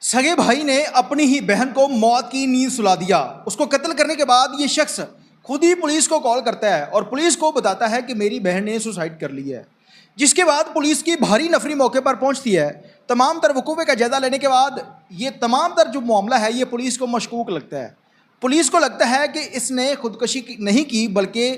सगे भाई ने अपनी ही बहन को मौत की नींद सुला दिया। उसको कत्ल करने के बाद ये शख्स खुद ही पुलिस को कॉल करता है और पुलिस को बताता है कि मेरी बहन ने सुसाइड कर ली है। जिसके बाद पुलिस की भारी नफरी मौके पर पहुंचती है। तमाम तर वकूफ़े का जायजा लेने के बाद ये तमाम तर जो मामला है ये पुलिस को मशकूक लगता है। पुलिस को लगता है कि इसने खुदकुशी नहीं की बल्कि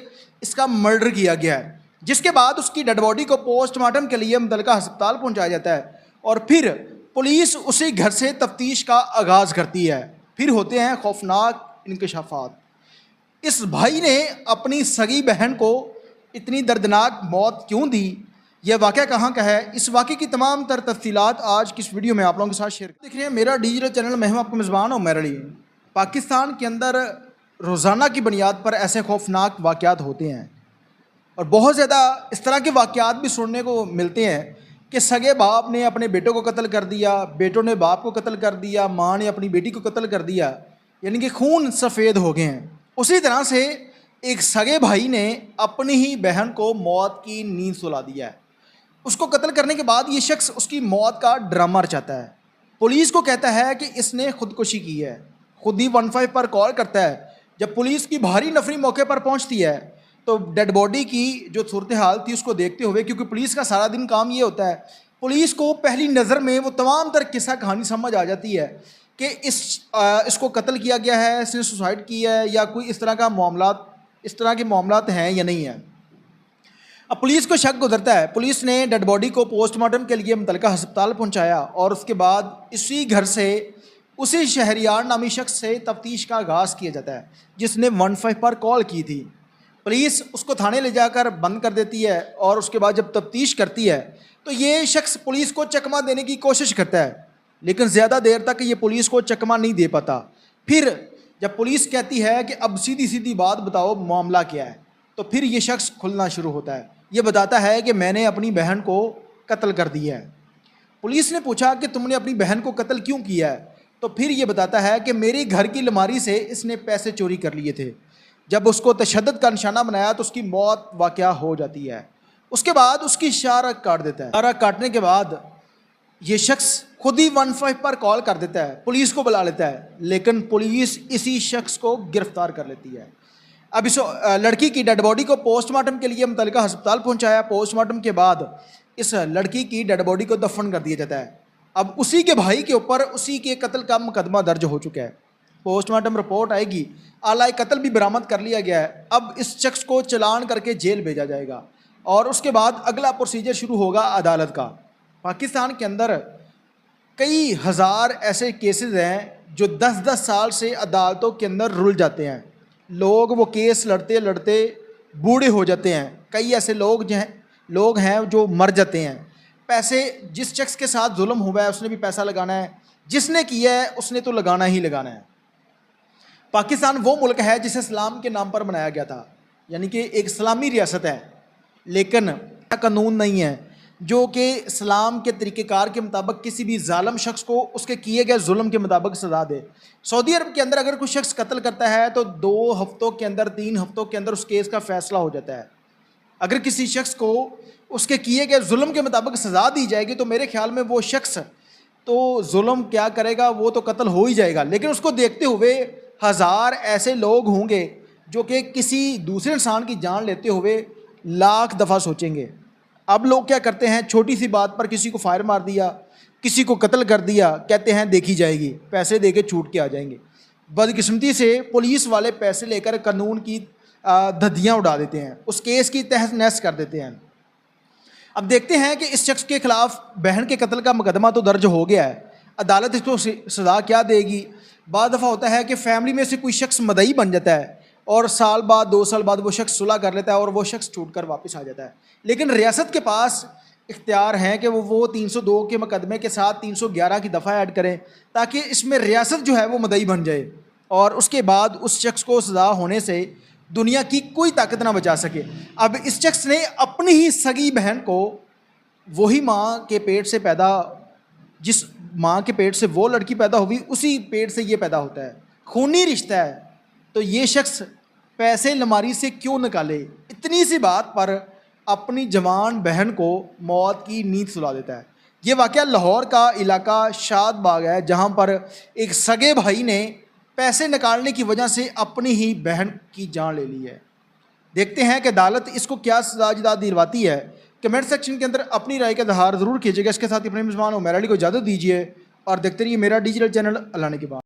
इसका मर्डर किया गया है। जिसके बाद उसकी डेड बॉडी को पोस्टमार्टम के लिए मुतल्लिका अस्पताल पहुंचाया जाता है और फिर पुलिस उसी घर से तफ्तीश का आगाज़ करती है। फिर होते हैं खौफनाक इंकशाफात। इस भाई ने अपनी सगी बहन को इतनी दर्दनाक मौत क्यों दी, यह वाक़या कहाँ का है, इस वाक़े की तमाम तर तफसीलात आज की इस वीडियो में आप लोगों के साथ शेयर देख रहे हैं। मेरा डिजिटल चैनल मैं हूं आपका मेज़बान और मेरे लिए पाकिस्तान के अंदर रोज़ाना की बुनियाद पर ऐसे खौफनाक वाक़यात होते हैं और बहुत ज़्यादा इस तरह के वाक़यात भी सुनने को मिलते हैं कि सगे बाप ने अपने बेटों को कत्ल कर दिया, बेटों ने बाप को कत्ल कर दिया, माँ ने अपनी बेटी को कत्ल कर दिया, यानी कि खून सफ़ेद हो गए हैं। उसी तरह से एक सगे भाई ने अपनी ही बहन को मौत की नींद सुला दिया है। उसको कत्ल करने के बाद ये शख्स उसकी मौत का ड्रामा रचाता है। पुलिस को कहता है कि इसने खुदकुशी की है, खुद ही 15 पर कॉल करता है। जब पुलिस की भारी नफरी मौके पर पहुंचती है तो डेड बॉडी की जो सूरत हाल थी उसको देखते हुए, क्योंकि पुलिस का सारा दिन काम ये होता है, पुलिस को पहली नज़र में वो तमाम तर किस्सा कहानी समझ आ जाती है कि इसको कत्ल किया गया है, इसने सुसाइड की है या कोई इस तरह के मामलात हैं या नहीं है। अब पुलिस को शक गुजरता है। पुलिस ने डेड बॉडी को पोस्टमार्टम के लिए मुतल्लिका अस्पताल पहुंचाया और उसके बाद इसी घर से उसी शहरियार नामी शख्स से तफ्तीश का आगाज़ किया जाता है जिसने 15 पर कॉल की थी। पुलिस उसको थाने ले जाकर बंद कर देती है और उसके बाद जब तफ्तीश करती है तो ये शख्स पुलिस को चकमा देने की कोशिश करता है, लेकिन ज़्यादा देर तक ये पुलिस को चकमा नहीं दे पाता। फिर जब पुलिस कहती है कि अब सीधी सीधी बात बताओ मामला क्या है, तो फिर ये शख्स खुलना शुरू होता है। ये बताता है कि मैंने अपनी बहन को कत्ल कर दिया है। पुलिस ने पूछा कि तुमने अपनी बहन को कत्ल क्यों किया है, तो फिर ये बताता है कि मेरे घर की अलमारी से इसने पैसे चोरी कर लिए थे। जब उसको तशद्दुद का निशाना बनाया तो उसकी मौत वाक़या हो जाती है। उसके बाद उसकी शाह काट देता है। शाह काटने के बाद ये शख्स खुद ही 15 पर कॉल कर देता है, पुलिस को बुला लेता है, लेकिन पुलिस इसी शख्स को गिरफ्तार कर लेती है। अब इस लड़की की डेड बॉडी को पोस्टमार्टम के लिए मुतल्लिका अस्पताल पहुंचाया। पोस्टमार्टम के बाद इस लड़की की डेड बॉडी को दफन कर दिया जाता है। अब उसी के भाई के ऊपर उसी के कत्ल का मुकदमा दर्ज हो चुका है। पोस्टमार्टम रिपोर्ट आएगी, आला कत्ल भी बरामद कर लिया गया है। अब इस शख्स को चलान करके जेल भेजा जाएगा और उसके बाद अगला प्रोसीजर शुरू होगा अदालत का। पाकिस्तान के अंदर कई हज़ार ऐसे केसेस हैं जो 10-10 साल से अदालतों के अंदर रुल जाते हैं। लोग वो केस लड़ते लड़ते बूढ़े हो जाते हैं। कई ऐसे लोग हैं जो मर जाते हैं। पैसे जिस शख्स के साथ जुल्म हुआ है उसने भी पैसा लगाना है, जिसने किया है उसने तो लगाना ही लगाना है। पाकिस्तान वो मुल्क है जिसे इस्लाम के नाम पर बनाया गया था, यानी कि एक इस्लामी रियासत है, लेकिन कानून नहीं है जो कि इस्लाम के तरीक़ेकार के मुताबिक किसी भी जालिम शख्स को उसके किए गए जुल्म के मुताबिक सज़ा दे। सऊदी अरब के अंदर अगर कोई शख्स कत्ल करता है तो 2 हफ्तों के अंदर 3 हफ्तों के अंदर उस केस का फ़ैसला हो जाता है। अगर किसी शख्स को उसके किए गए जुल्म के मुताबिक सज़ा दी जाएगी तो मेरे ख्याल में वो शख्स तो जुल्म क्या करेगा, वो तो कत्ल हो ही जाएगा, लेकिन उसको देखते हुए हज़ार ऐसे लोग होंगे जो कि किसी दूसरे इंसान की जान लेते हुए लाख दफ़ा सोचेंगे। अब लोग क्या करते हैं, छोटी सी बात पर किसी को फायर मार दिया, किसी को कत्ल कर दिया, कहते हैं देखी जाएगी, पैसे दे के छूट के आ जाएंगे। बदकिस्मती से पुलिस वाले पैसे लेकर कानून की धज्जियाँ उड़ा देते हैं, उस केस की तहस नहस कर देते हैं। अब देखते हैं कि इस शख्स के खिलाफ बहन के कत्ल का मुकदमा तो दर्ज हो गया है, अदालत इसको सज़ा क्या देगी। बाद दफ़ा होता है कि फ़ैमिली में से कोई शख्स मदई बन जाता है और साल बाद 2 साल बाद वो शख्स सुलह कर लेता है और वो शख्स छूट कर वापस आ जाता है। लेकिन रियासत के पास इख्तियार है कि वो 302 के मुकदमे के साथ 311 की दफ़ा ऐड करें ताकि इसमें रियासत जो है वो मदई बन जाए और उसके बाद उस शख्स को सज़ा होने से दुनिया की कोई ताकत ना बचा सके। अब इस शख्स ने अपनी ही सगी बहन को, वही माँ के पेट से पैदा, जिस माँ के पेट से वो लड़की पैदा हुई उसी पेट से ये पैदा होता है, खूनी रिश्ता है, तो ये शख्स पैसे अलमारी से क्यों निकाले, इतनी सी बात पर अपनी जवान बहन को मौत की नींद सुला देता है। ये वाक़या लाहौर का इलाका शाद बाग है, जहाँ पर एक सगे भाई ने पैसे निकालने की वजह से अपनी ही बहन की जान ले ली है। देखते हैं कि अदालत इसको क्या सजा दिलवाती है। कमेंट सेक्शन के अंदर अपनी राय का इजहार ज़रूर कीजिएगा। इसके साथ ही अपने मेज़बान उमैर अली को इजाज़त दीजिए और देखते रहिए मेरा डिजिटल चैनल अल्लाह ने के बाद।